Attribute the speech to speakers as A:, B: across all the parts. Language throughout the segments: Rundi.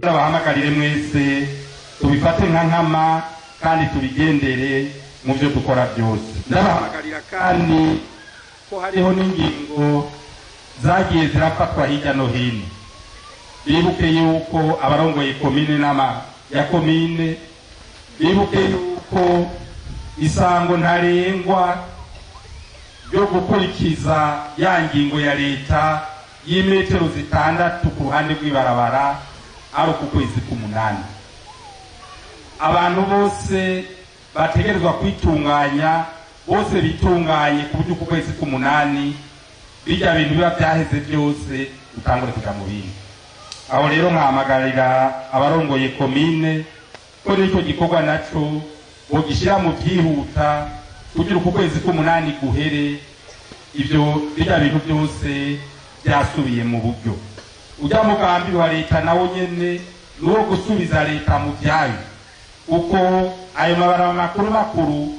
A: Abahamagarire mwese tubifate nka nkama kandi tubigendere mu byo dukora byose. Ndabahamagarira kandi ko hariho n'ingingo zagiye zirafatwa hirya no hino. Bibuke yuko abarongoye komine ya komine, bibuke yuko isango ntarengwa yo gukurikiza ya ngingo ya leta y'imetero 6 ku ruhande rw'ibarabara ari ku kwezi k'umunani. Abantu bose bategerezwa kwitunganya, bose bitunganye ku buryo ku kwezi k'umunani bijya bintu biba byaheze byose utangure kuja mu bindi. Aho rero nkamagarira abarongoye komine ko nicyo gikorwa naco bogishyira mu byihuta kugira ku kwezi k'umunani guhere ibyo bijya bintu byose byasubiye mu buryo. Ujya mugambi wa leta nawo nyene nuwo gusubiza leta mu byayo, uko ayo mabarabara makuru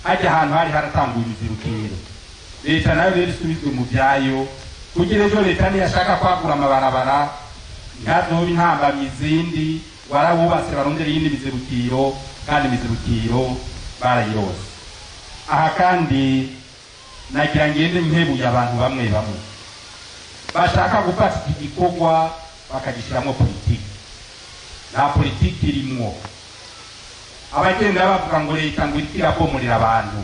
A: hajya ahantu hari haratanguye imizirukiro. Leta nayo rero isubizwe mu byayo kugira ejo leta niyashaka kwagura amabarabara ntazobe intambamyi izindi warabubatse barondera iyindi mizirukiro, kandi imizirukiro barayirose. Aha kandi nagira ngende nkebuye abantu bamwe bashaka gufata iki gikorwa bakagishyiramo politiki. Nta politiki irimwo. Abagenda bavuga ngo leta ngo irabomorera abantu.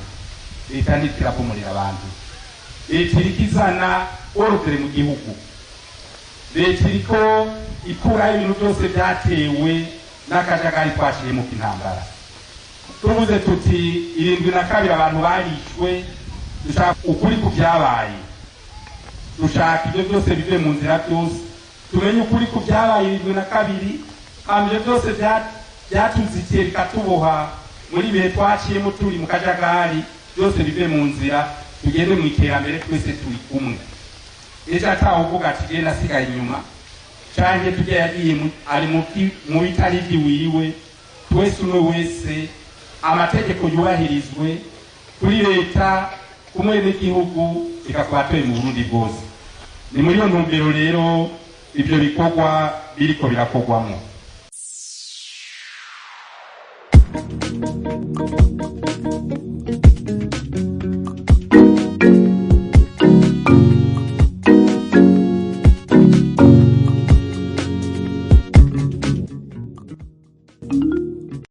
A: Leta ntirabomorera abantu. Leta irikizana ordre mu gihugu. Leta iriko ikuraho ibintu byose byatewe n'akajagari twashiriye mu intambara. Tuvuze tuti 72 abantu barishwe, dushaka ukuri ku byabaye. Dushaka ibyo byose bive mu nzira byose, tumenye ukuri ku byabaye 72, ibyo byose byatuzikiye bikatuboha muri bihe twaciyemo turi mu kajagari, byose bive mu nzira, tugende mu iterambere twese turi kumwe. Ejo atawuvuga ati genda asigaye inyuma, canke tujye yagiye ari mu bitari wiwe. Twese umwe wese amategeko yubahirizwe kuri leta kumwe n'igihugu ikakwatoye mu Burundi bwose. Ni muri iyo ntumbero rero ibyo bikorwa biriko birakogwamo.